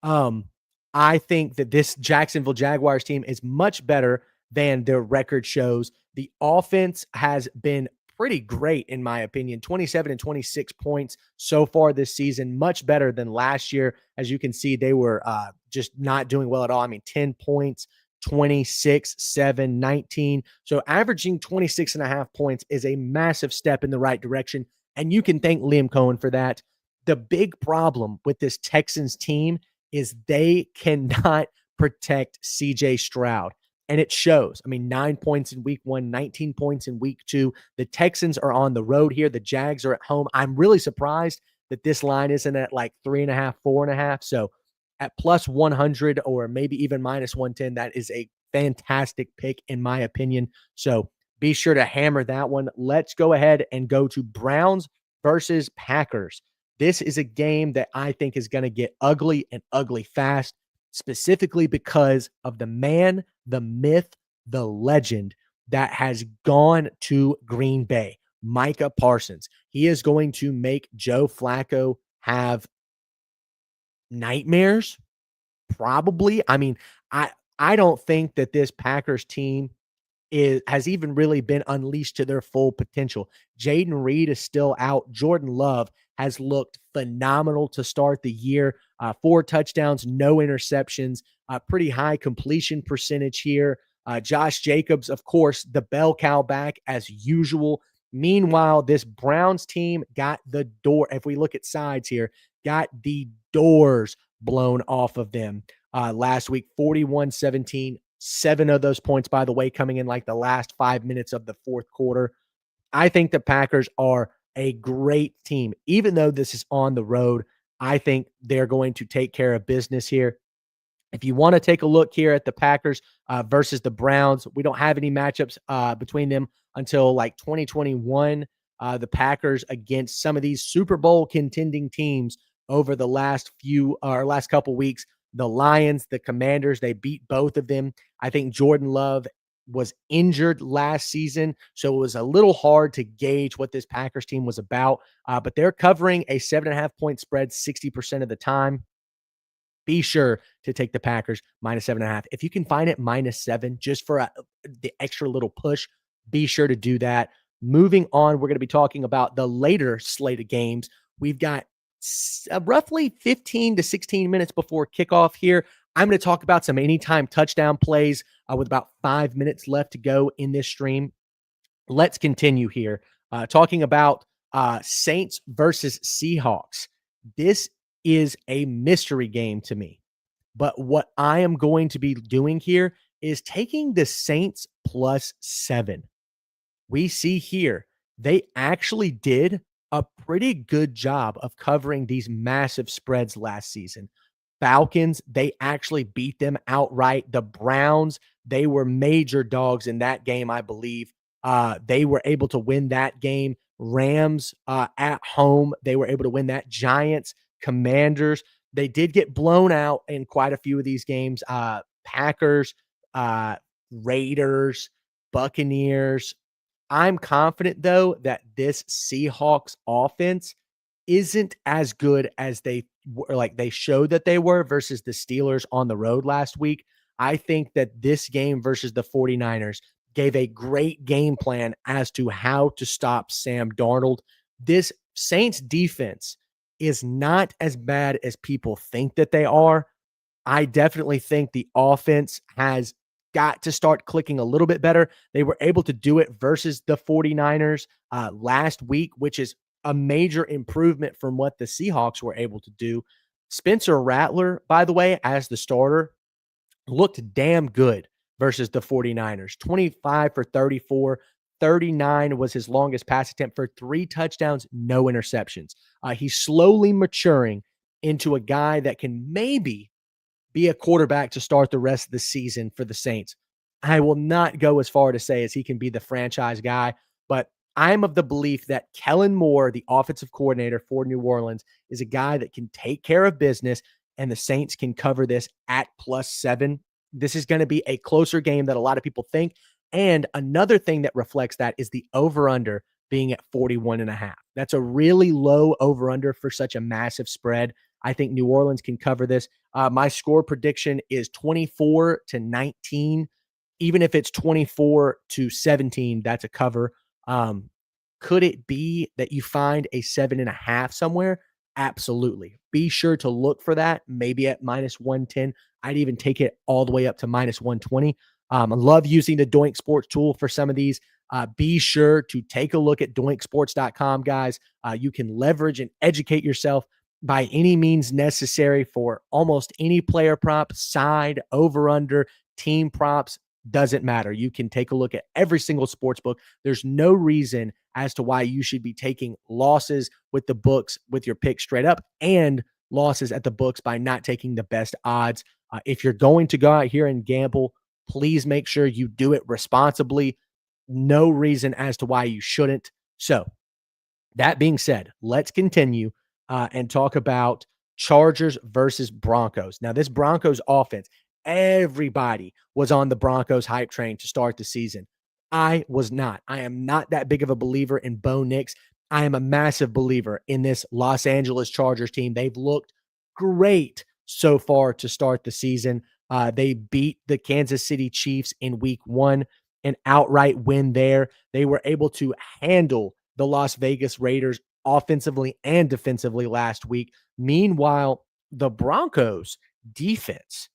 Speaker 1: Um, I think that this Jacksonville Jaguars team is much better than their record shows. The offense has been pretty great, in my opinion. 27 and 26 points so far this season, much better than last year. As you can see, they were just not doing well at all. I mean, 10 points, 26, 7, 19. So averaging 26 and a half points is a massive step in the right direction. And you can thank Liam Cohen for that. The big problem with this Texans team is they cannot protect CJ Stroud. And it shows. I mean, 9 points in week one, 19 points in week two. The Texans are on the road here. The Jags are at home. I'm really surprised that this line isn't at like 3.5, 4.5. So at plus 100 or maybe even minus 110, that is a fantastic pick, in my opinion. So be sure to hammer that one. Let's go ahead and go to Browns versus Packers. This is a game that I think is going to get ugly and ugly fast, specifically because of the man, the myth, the legend that has gone to Green Bay, Micah Parsons. He is going to make Joe Flacco have nightmares, probably. I mean, I don't think that this Packers team has even really been unleashed to their full potential. Jaden Reed is still out. Jordan Love has looked phenomenal to start the year. 4 touchdowns, no interceptions, pretty high completion percentage here. Josh Jacobs, of course, the bell cow back as usual. Meanwhile, this Browns team got the door. If we look at sides here, got the doors blown off of them last week, 41-17. 7 of those points, by the way, coming in like the last 5 minutes of the fourth quarter. I think the Packers are a great team. Even though this is on the road, I think they're going to take care of business here. If you want to take a look here at the Packers versus the Browns, we don't have any matchups between them until like 2021. The Packers against some of these Super Bowl contending teams over the last few or last couple weeks. The Lions, the Commanders, they beat both of them. I think Jordan Love was injured last season, so it was a little hard to gauge what this Packers team was about. But they're covering a 7.5-point spread 60% of the time. Be sure to take the Packers minus 7.5. If you can find it minus 7 just for the extra little push, be sure to do that. Moving on, we're going to be talking about the later slate of games. We've got roughly 15 to 16 minutes before kickoff here. I'm going to talk about some anytime touchdown plays with about 5 minutes left to go in this stream. Let's continue here. Talking about Saints versus Seahawks. This is a mystery game to me. But what I am going to be doing here is taking the Saints plus 7. We see here they actually did a pretty good job of covering these massive spreads last season. Falcons, they actually beat them outright. The Browns, they were major dogs in that game, I believe. They were able to win that game. Rams at home, they were able to win that. Giants, Commanders, they did get blown out in quite a few of these games. Packers, Raiders, Buccaneers. I'm confident, though, that this Seahawks offense isn't as good as they were, like they showed that they were versus the Steelers on the road last week. I think that this game versus the 49ers gave a great game plan as to how to stop Sam Darnold. This Saints defense is not as bad as people think that they are. I definitely think the offense has got to start clicking a little bit better. They were able to do it versus the 49ers last week, which is a major improvement from what the Seahawks were able to do. Spencer Rattler, by the way, as the starter, looked damn good versus the 49ers. 25 for 34. 39 was his longest pass attempt for 3 touchdowns, no interceptions. He's slowly maturing into a guy that can maybe be a quarterback to start the rest of the season for the Saints. I will not go as far to say as he can be the franchise guy, but I'm of the belief that Kellen Moore, the offensive coordinator for New Orleans, is a guy that can take care of business, and the Saints can cover this at +7. This is going to be a closer game than a lot of people think. And another thing that reflects that is the over-under being at 41.5. That's a really low over-under for such a massive spread. I think New Orleans can cover this. My score prediction is 24-19. Even if it's 24-17, that's a cover. Could it be that you find a 7.5 somewhere? Absolutely. Be sure to look for that, maybe at -110. I'd even take it all the way up to -120. I love using the Doink Sports tool for some of these. Be sure to take a look at doinksports.com, guys. You can leverage and educate yourself by any means necessary for almost any player prop, side, over, under, team props, doesn't matter. You can take a look at every single sports book. There's no reason as to why you should be taking losses with the books with your pick straight up and losses at the books by not taking the best odds. If you're going to go out here and gamble, please make sure you do it responsibly. No reason as to why you shouldn't. So, that being said, let's continue and talk about Chargers versus Broncos. Now, this Broncos offense, everybody was on the Broncos hype train to start the season. I was not. I am not that big of a believer in Bo Nix. I am a massive believer in this Los Angeles Chargers team. They've looked great so far to start the season. They beat the Kansas City Chiefs in week 1, an outright win there. They were able to handle the Las Vegas Raiders offensively and defensively last week. Meanwhile, the Broncos defense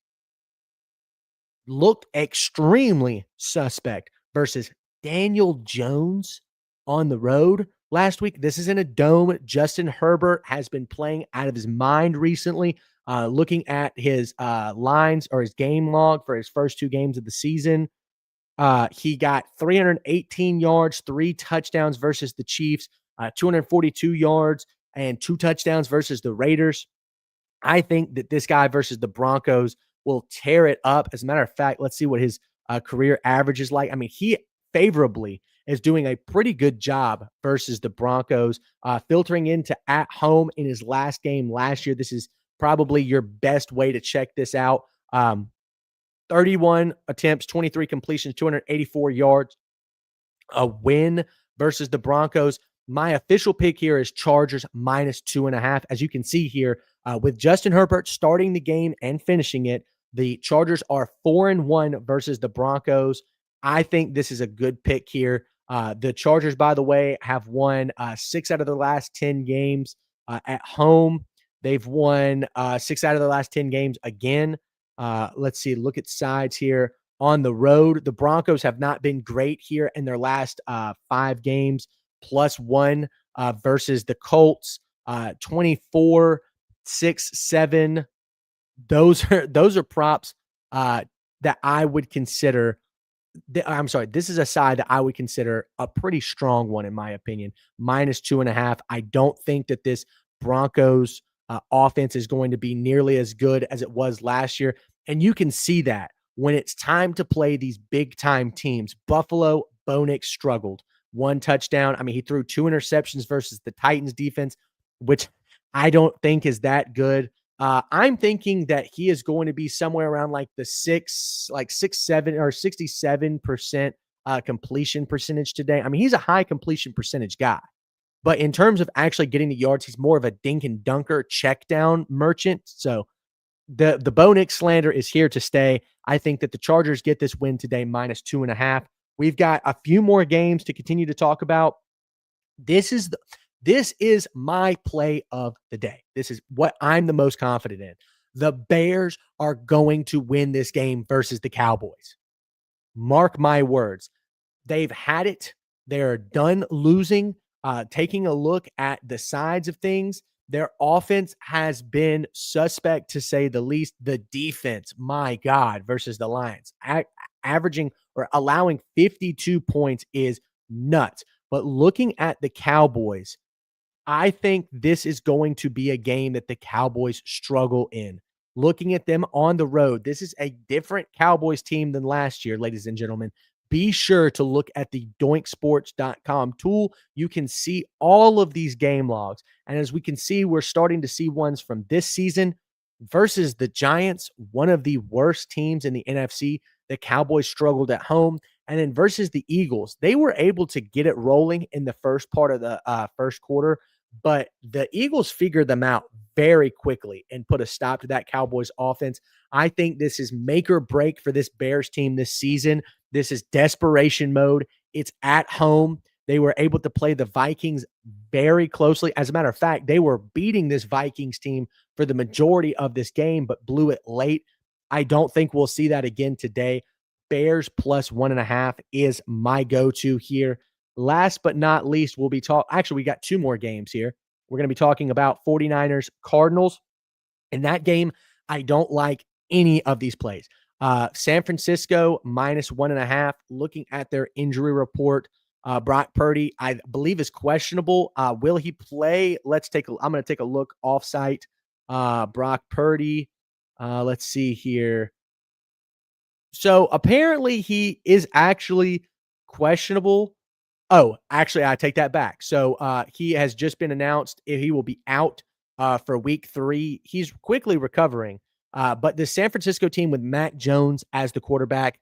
Speaker 1: looked extremely suspect versus Daniel Jones on the road last week. This is in a dome. Justin Herbert has been playing out of his mind recently. Looking at his lines or his game log for his first 2 games of the season, he got 318 yards, 3 touchdowns versus the Chiefs, 242 yards and 2 touchdowns versus the Raiders. I think that this guy versus the Broncos will tear it up. As a matter of fact, let's see what his career average is like. I mean, he favorably is doing a pretty good job versus the Broncos, filtering into at home in his last game last year. This is probably your best way to check this out. 31 attempts, 23 completions, 284 yards, a win versus the Broncos. My official pick here is Chargers -2.5. As you can see here, with Justin Herbert starting the game and finishing it, the Chargers are 4-1 versus the Broncos. I think this is a good pick here. The Chargers, by the way, have won 6 out of their last 10 games at home. They've won 6 out of the last 10 games again. Let's see, look at sides here. On the road, the Broncos have not been great here in their last 5 games, +1 versus the Colts, 24, 6, 7. Those are props that I would consider. I'm sorry, this is a side that I would consider a pretty strong one, in my opinion. -2.5. I don't think that this Broncos offense is going to be nearly as good as it was last year. And you can see that when it's time to play these big time teams. Buffalo, Bo Nix struggled. 1 touchdown. I mean, he threw 2 interceptions versus the Titans defense, which I don't think is that good. I'm thinking that he is going to be somewhere around like the 7 or 67% completion percentage today. I mean, he's a high completion percentage guy. But in terms of actually getting the yards, he's more of a dink and dunker check down merchant. So the Bo Nix slander is here to stay. I think that the Chargers get this win today, -2.5. We've got a few more games to continue to talk about. This is my play of the day. This is what I'm the most confident in. The Bears are going to win this game versus the Cowboys. Mark my words. They've had it. They're done losing. Taking a look at the sides of things, their offense has been suspect to say the least. The defense, my God, versus the Lions, averaging or allowing 52 points is nuts. But looking at the Cowboys, I think this is going to be a game that the Cowboys struggle in. Looking at them on the road, this is a different Cowboys team than last year, ladies and gentlemen. Be sure to look at the doinksports.com tool. You can see all of these game logs. And as we can see, we're starting to see ones from this season versus the Giants, one of the worst teams in the NFC. The Cowboys struggled at home. And then versus the Eagles, they were able to get it rolling in the first part of the first quarter, but the Eagles figured them out very quickly and put a stop to that Cowboys offense. I think this is make or break for this Bears team this season. This is desperation mode. It's at home. They were able to play the Vikings very closely. As a matter of fact, they were beating this Vikings team for the majority of this game, but blew it late. I don't think we'll see that again today. Bears +1.5 is my go-to here. Last but not least, we'll be actually, we got two more games here. We're going to be talking about 49ers Cardinals. In that game, I don't like any of these plays. San Francisco -1.5. Looking at their injury report, Brock Purdy, I believe, is questionable. Will he play? I'm going to take a look off-site. Brock Purdy. Let's see here. So apparently he is actually questionable. Oh, actually, I take that back. So he has just been announced. He will be out for week 3. He's quickly recovering. But the San Francisco team with Mac Jones as the quarterback,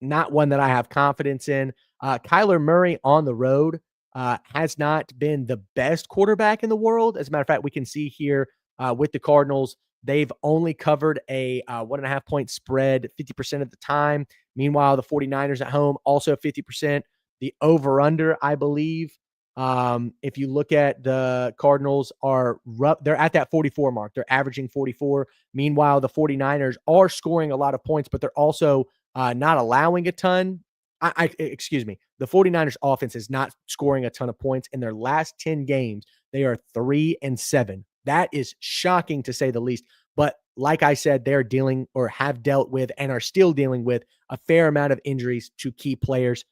Speaker 1: not one that I have confidence in. Kyler Murray on the road has not been the best quarterback in the world. As a matter of fact, we can see here with the Cardinals, they've only covered a 1.5 point spread 50% of the time. Meanwhile, the 49ers at home, also 50%. The over-under, I believe, if you look at the Cardinals, they're at that 44 mark. They're averaging 44. Meanwhile, the 49ers are scoring a lot of points, but they're also not allowing a ton. Excuse me. The 49ers offense is not scoring a ton of points. In their last 10 games, they are 3-7. That is shocking to say the least. But like I said, they're dealing or have dealt with and are still dealing with a fair amount of injuries to key players.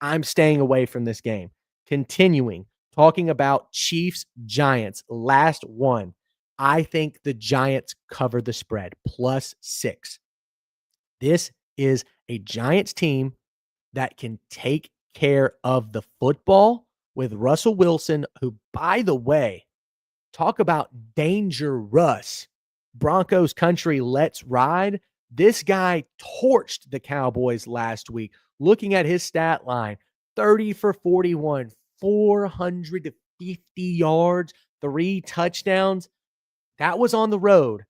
Speaker 1: I'm staying away from this game. Continuing, talking about Chiefs Giants, last one. I think the Giants cover the spread, +6. This is a Giants team that can take care of the football with Russell Wilson, who, by the way, talk about dangerous. Broncos country, let's ride. This guy torched the Cowboys last week. Looking at his stat line, 30 for 41, 450 yards, 3 touchdowns. That was on the road.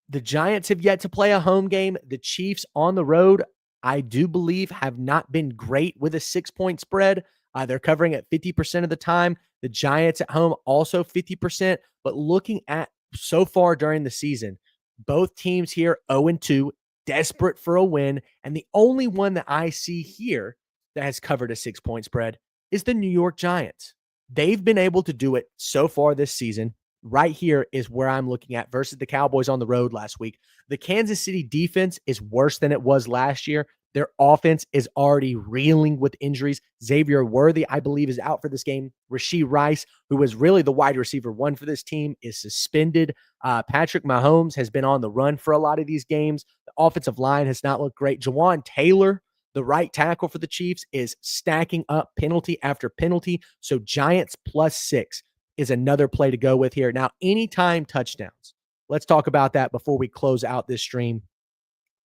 Speaker 1: The Giants have yet to play a home game. The Chiefs on the road, I do believe, have not been great with a 6-point spread. They're covering at 50% of the time. The Giants at home also 50%. But looking at so far during the season, both teams here 0-2, desperate for a win. And the only one that I see here that has covered a 6-point spread is the New York Giants. They've been able to do it so far this season. Right here is where I'm looking at versus the Cowboys on the road last week. The Kansas City defense is worse than it was last year. Their offense is already reeling with injuries. Xavier Worthy, I believe, is out for this game. Rashee Rice, who was really the wide receiver one for this team, is suspended. Patrick Mahomes has been on the run for a lot of these games. The offensive line has not looked great. Jawan Taylor, the right tackle for the Chiefs, is stacking up penalty after penalty. So Giants +6 is another play to go with here. Now, anytime touchdowns. Let's talk about that before we close out this stream.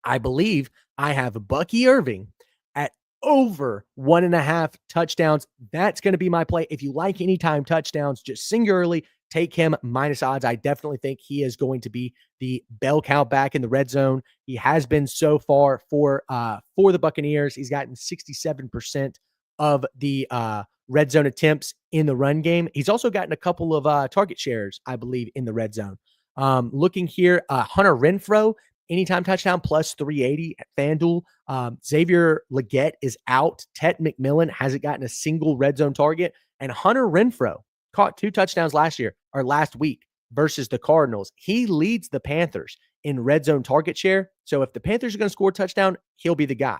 Speaker 1: I believe I have Bucky Irving at over 1.5 touchdowns. That's going to be my play. If you like anytime touchdowns, just singularly take him minus odds. I definitely think he is going to be the bell cow back in the red zone. He has been so far for the Buccaneers. He's gotten 67% of the red zone attempts in the run game. He's also gotten a couple of target shares, I believe, in the red zone. Looking here, Hunter Renfrow, anytime touchdown plus 380 at FanDuel. Xavier Legette is out. Ted McMillan hasn't gotten a single red zone target. And Hunter Renfrow caught 2 touchdowns last week versus the Cardinals. He leads the Panthers in red zone target share. So if the Panthers are going to score a touchdown, he'll be the guy.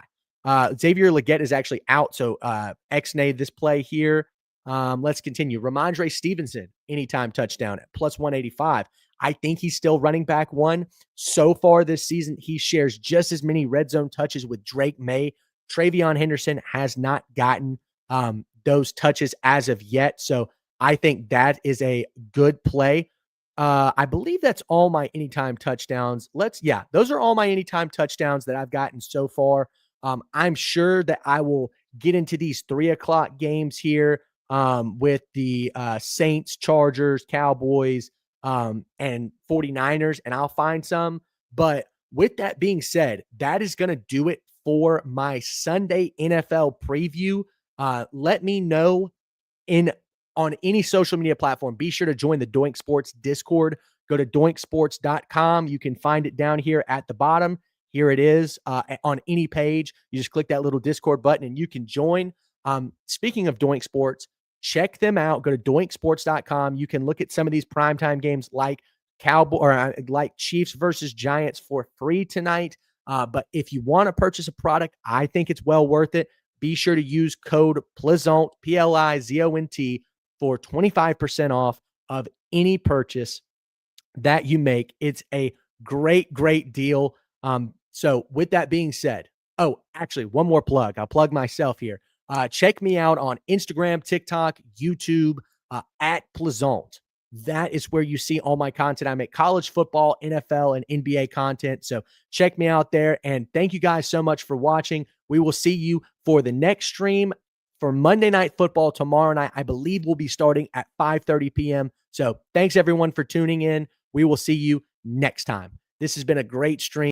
Speaker 1: Xavier Legette is actually out. So X-nay this play here. Let's continue. Ramondre Stevenson, anytime touchdown at plus 185. I think he's still running back one. So far this season, he shares just as many red zone touches with Drake May. Travion Henderson has not gotten those touches as of yet. So I think that is a good play. I believe that's all my anytime touchdowns. Those are all my anytime touchdowns that I've gotten so far. I'm sure that I will get into these 3:00 games here with the Saints, Chargers, Cowboys, and 49ers, and I'll find some. But with that being said, that is going to do it for my Sunday NFL preview. Let me know on any social media platform. Be sure to join the Doink Sports Discord. Go to doinksports.com. You can find it down here at the bottom. Here it is on any page. You just click that little Discord button and you can join. Speaking of Doink Sports, check them out. Go to doinksports.com. You can look at some of these primetime games like like Chiefs versus Giants for free tonight. But if you want to purchase a product, I think it's well worth it. Be sure to use code PLIZONT, PLIZONT, for 25% off of any purchase that you make. It's a great, great deal. So with that being said, actually one more plug. I'll plug myself here. Check me out on Instagram, TikTok, YouTube, at Plaisant. That is where you see all my content. I make college football, NFL, and NBA content. So check me out there. And thank you guys so much for watching. We will see you for the next stream for Monday Night Football tomorrow night. I believe we'll be starting at 5:30 p.m. So thanks everyone for tuning in. We will see you next time. This has been a great stream.